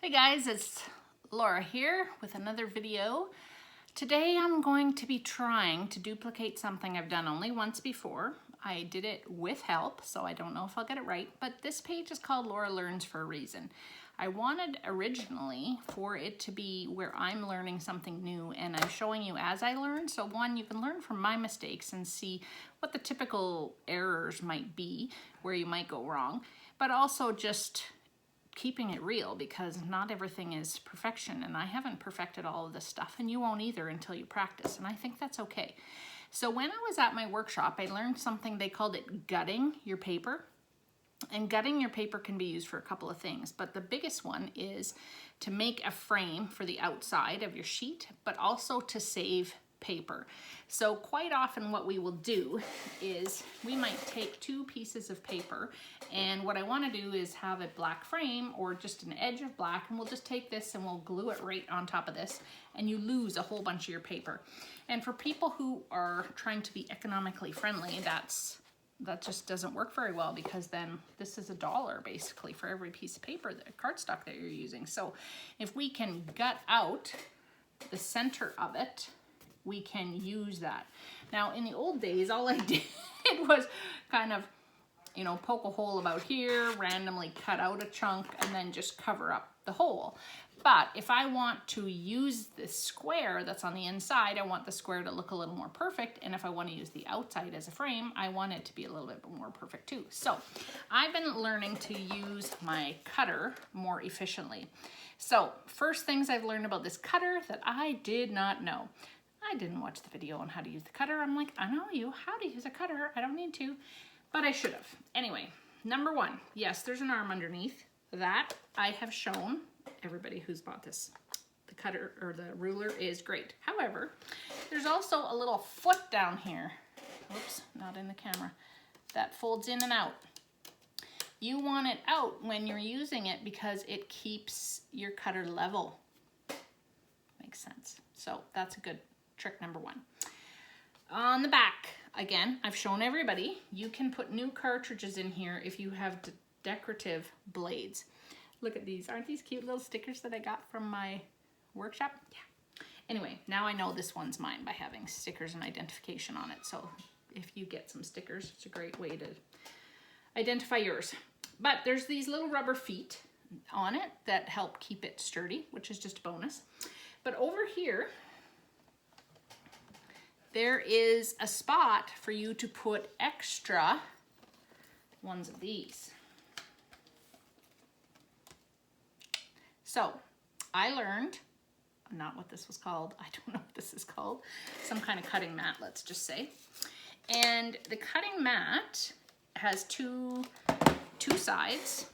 Hey guys, it's Laura here with another video. Today I'm going to be trying to duplicate something I've done only once before. I did it with help, so I don't know if I'll get it right, but this page is called Laura Learns for a reason. I wanted originally for it to be where I'm learning something new and I'm showing you as I learn. So one, you can learn from my mistakes and see what the typical errors might be, where you might go wrong, but also just keeping it real because not everything is perfection and I haven't perfected all of this stuff and you won't either until you practice, and I think that's okay. So when I was at my workshop, I learned something, they called it gutting your paper. And gutting your paper can be used for a couple of things, but the biggest one is to make a frame for the outside of your sheet, but also to save paper. So quite often what we will do is we might take two pieces of paper, and what I want to do is have a black frame or just an edge of black, and we'll just take this and we'll glue it right on top of this, and you lose a whole bunch of your paper. And for people who are trying to be economically friendly, that just doesn't work very well, because then this is $1 basically for every piece of paper, the cardstock that you're using. So if we can gut out the center of it, we can use that. Now in the old days, all I did was kind of, you know, poke a hole about here, randomly cut out a chunk, and then just cover up the hole. But if I want to use this square that's on the inside, I want the square to look a little more perfect. And if I want to use the outside as a frame, I want it to be a little bit more perfect too. So I've been learning to use my cutter more efficiently. So first things I've learned about this cutter that I did not know. I didn't watch the video on how to use the cutter. I'm like, I know how to use a cutter. I don't need to, but I should have. Anyway, number one, yes, there's an arm underneath. That I have shown everybody who's bought this. The cutter or the ruler is great. However, there's also a little foot down here. Oops, not in the camera. That folds in and out. You want it out when you're using it because it keeps your cutter level. Makes sense. So that's a good trick number one. On the back, again, I've shown everybody, you can put new cartridges in here if you have decorative blades. Look at these. Aren't these cute little stickers that I got from my workshop? Yeah. Anyway, now I know this one's mine by having stickers and identification on it. So if you get some stickers, it's a great way to identify yours. But there's these little rubber feet on it that help keep it sturdy, which is just a bonus. But over here, there is a spot for you to put extra ones of these. So I learned, not what this was called, I don't know what this is called, some kind of cutting mat, let's just say. And the cutting mat has two sides,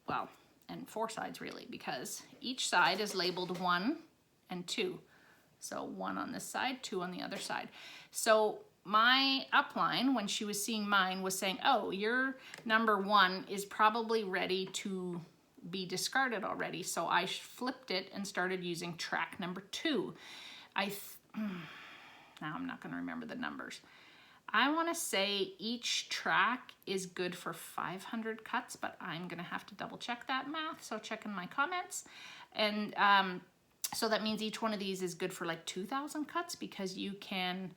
well, and four sides really, because each side is labeled 1 and 2. So 1 on this side, 2 on the other side. So my upline, when she was seeing mine, was saying, oh, your number 1 is probably ready to be discarded already. So I flipped it and started using track number 2. Now I'm not going to remember the numbers. I want to say each track is good for 500 cuts, but I'm going to have to double check that math. So check in my comments. And so that means each one of these is good for like 2,000 cuts, because you can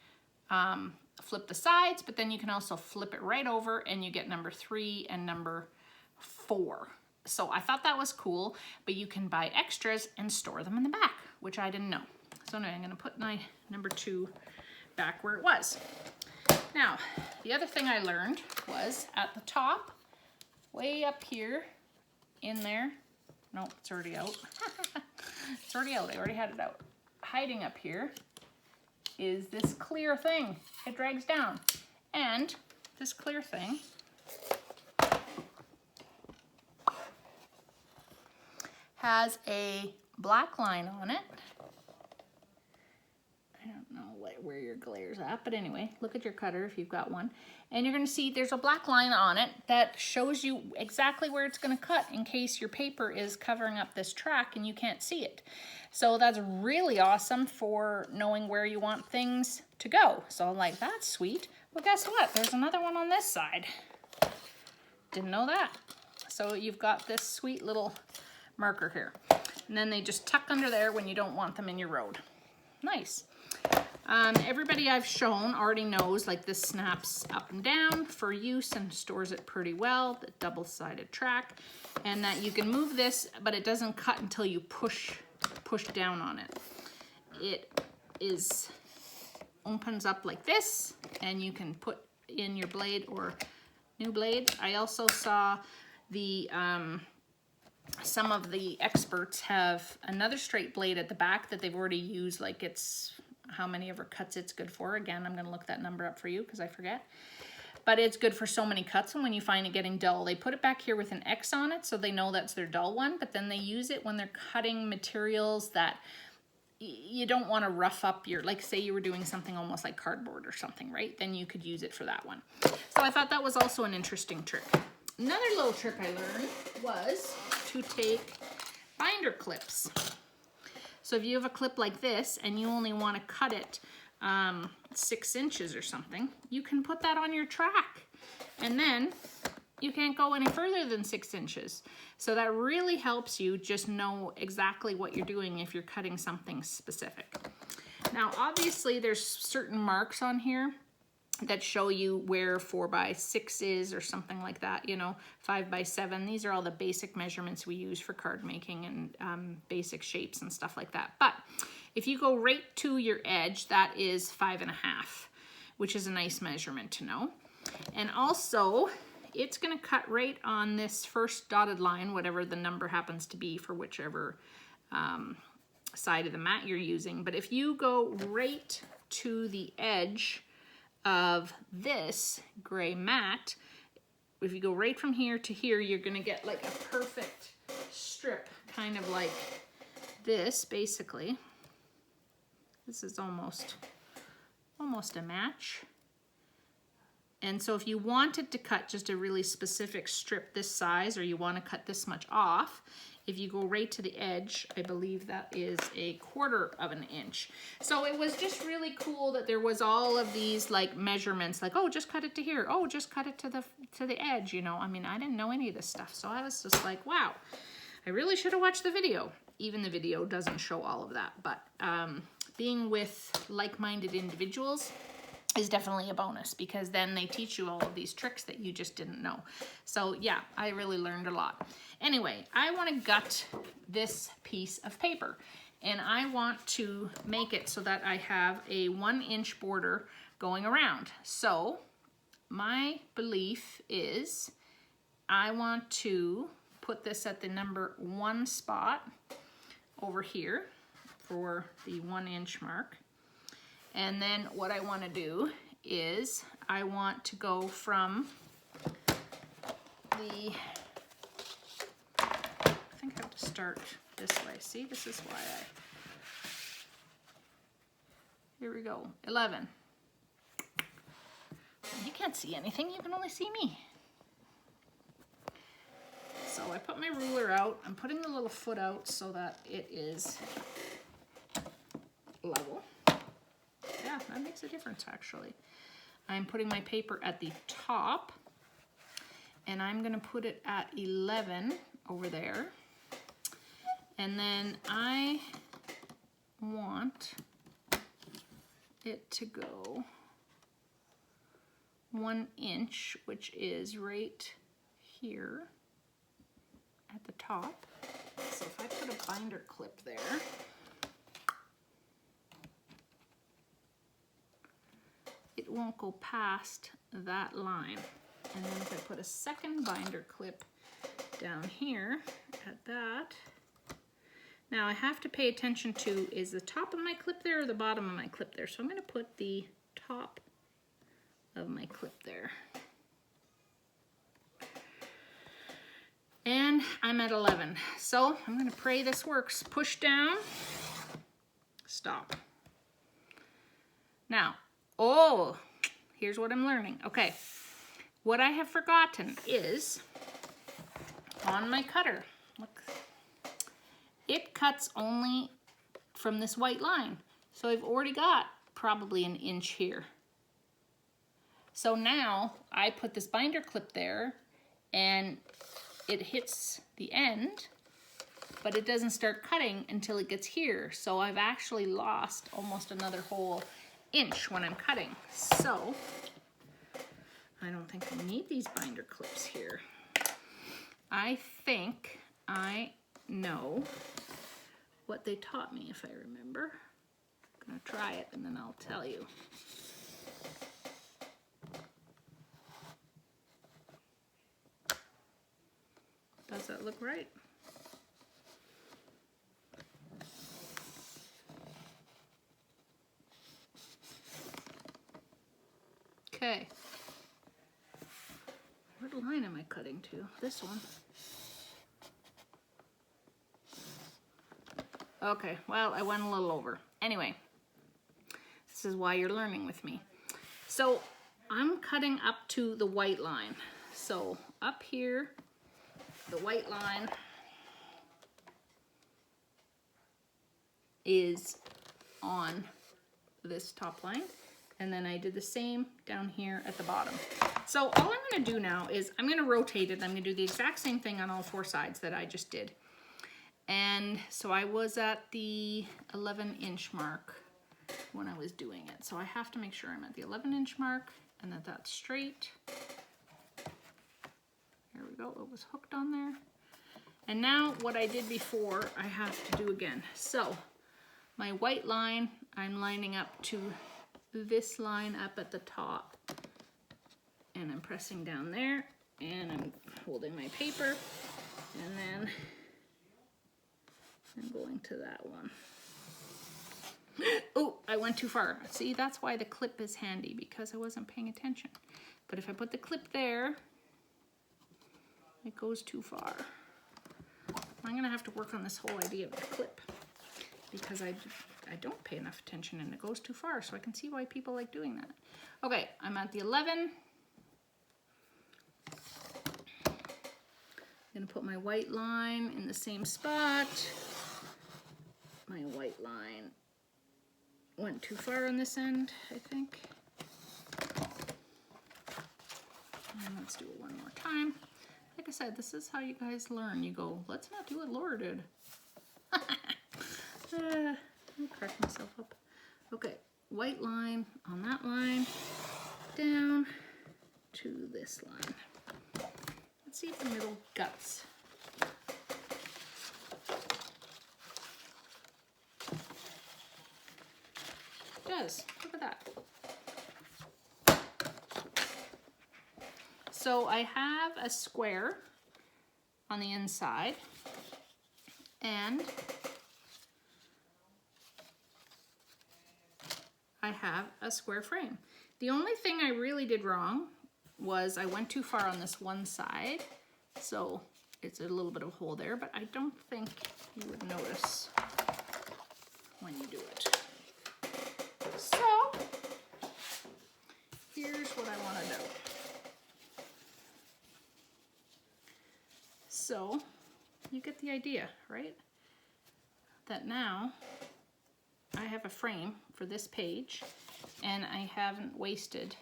flip the sides, but then you can also flip it right over and you get number 3 and number 4. So I thought that was cool, but you can buy extras and store them in the back, which I didn't know. So anyway, I'm going to put my number 2 back where it was. Now, the other thing I learned was at the top, way up here in there. Nope, it's already out. It's already out. I already had it out. Hiding up here is this clear thing. It drags down. And this clear thing has a black line on it. I don't know where your glare's at, but anyway, look at your cutter if you've got one. And you're going to see there's a black line on it that shows you exactly where it's going to cut in case your paper is covering up this track and you can't see it. So that's really awesome for knowing where you want things to go. So I'm like, that's sweet. Well, guess what? There's another one on this side. Didn't know that. So you've got this sweet little marker here. And then they just tuck under there when you don't want them in your road. Nice. Everybody I've shown already knows like this snaps up and down for use and stores it pretty well, the double-sided track, and that you can move this, but it doesn't cut until you push down on it. It opens up like this, and you can put in your blade or new blade. I also saw the some of the experts have another straight blade at the back that they've already used, like it's how many ever cuts it's good for. Again, I'm gonna look that number up for you because I forget. But it's good for so many cuts, and when you find it getting dull, they put it back here with an X on it so they know that's their dull one, but then they use it when they're cutting materials that you don't want to rough up your, like say you were doing something almost like cardboard or something, right? Then you could use it for that one. So I thought that was also an interesting trick. Another little trick I learned was to take binder clips. So if you have a clip like this and you only want to cut it 6 inches or something, you can put that on your track. And then you can't go any further than 6 inches. So that really helps you just know exactly what you're doing if you're cutting something specific. Now, obviously there's certain marks on here that show you where 4x6 is or something like that, you know, 5x7. These are all the basic measurements we use for card making and basic shapes and stuff like that. But if you go right to your edge, that is 5.5, which is a nice measurement to know. And also, it's gonna cut right on this first dotted line, whatever the number happens to be for whichever side of the mat you're using. But if you go right to the edge of this gray mat, if you go right from here to here, you're gonna get like a perfect strip, kind of like this, basically. This is almost a match. And so if you wanted to cut just a really specific strip this size, or you want to cut this much off, if you go right to the edge, I believe that is 1/4 of an inch. So it was just really cool that there was all of these like measurements, like, oh, just cut it to here. Oh, just cut it to the edge, you know. I mean, I didn't know any of this stuff. So I was just like, wow, I really should have watched the video. Even the video doesn't show all of that. But being with like-minded individuals is definitely a bonus, because then they teach you all of these tricks that you just didn't know. So yeah, I really learned a lot. Anyway, I want to gut this piece of paper, and I want to make it so that I have a 1-inch border going around. So my belief is I want to put this at the number 1 spot over here for the 1-inch mark. And then what I want to do is I want to go from the, I think I have to start this way. See, this is why here we go, 11. You can't see anything, you can only see me. So I put my ruler out. I'm putting the little foot out so that it is level. Yeah, that makes a difference actually. I'm putting my paper at the top, and I'm gonna put it at 11 over there. And then I want it to go 1 inch, which is right here at the top. So if I put a binder clip there, it won't go past that line. And then if I put a second binder clip down here at that, now I have to pay attention to, is the top of my clip there or the bottom of my clip there? So I'm going to put the top of my clip there. And I'm at 11. So I'm going to pray this works. Push down, stop. Now, oh, here's what I'm learning. Okay, what I have forgotten is on my cutter, look, it cuts only from this white line. So I've already got probably 1 inch here. So now I put this binder clip there and it hits the end but it doesn't start cutting until it gets here. So I've actually lost almost another whole inch when I'm cutting. So I don't think I need these binder clips here. I think I know what they taught me, if I remember. I'm gonna try it and then I'll tell you. Does that look right? Okay. What line am I cutting to? This one. Okay, well, I went a little over. Anyway, this is why you're learning with me. So I'm cutting up to the white line. So up here, the white line is on this top line. And then I did the same down here at the bottom. So all I'm gonna do now is I'm gonna rotate it. I'm gonna do the exact same thing on all 4 sides that I just did. And so I was at the 11-inch mark when I was doing it. So I have to make sure I'm at the 11-inch mark and that that's straight. There we go, it was hooked on there. And now what I did before, I have to do again. So my white line, I'm lining up to this line up at the top. And I'm pressing down there and I'm holding my paper and then I'm going to that one. Oh, I went too far. See, that's why the clip is handy, because I wasn't paying attention. But if I put the clip there, it goes too far. I'm gonna have to work on this whole idea of the clip, because I don't pay enough attention and it goes too far, so I can see why people like doing that. Okay, I'm at the 11. I'm gonna put my white line in the same spot. My white line went too far on this end, I think. And let's do it one more time. Like I said, this is how you guys learn. You go, let's not do what Laura did. I'll crack myself up. Okay, white line on that line, down to this line. Let's see if the middle guts. It does. Look at that. So I have a square on the inside, and I have a square frame. The only thing I really did wrong was I went too far on this one side, so it's a little bit of a hole there, but I don't think you would notice when you do it. So here's what I want to do. So you get the idea, right? That now I have a frame for this page and I haven't wasted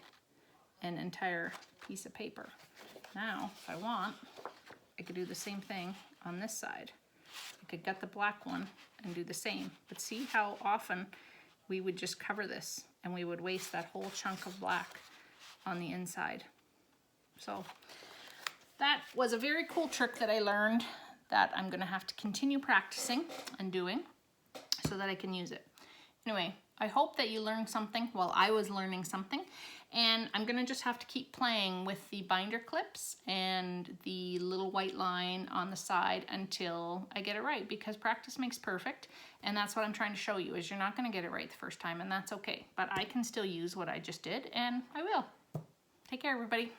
an entire piece of paper. Now, if I want, I could do the same thing on this side. I could get the black one and do the same, but see how often we would just cover this and we would waste that whole chunk of black on the inside. So that was a very cool trick that I learned that I'm gonna have to continue practicing and doing so that I can use it. Anyway, I hope that you learned something while I was learning something, and I'm gonna just have to keep playing with the binder clips and the little white line on the side until I get it right, because practice makes perfect, and that's what I'm trying to show you, is you're not gonna get it right the first time, and that's okay, but I can still use what I just did, and I will. Take care, everybody.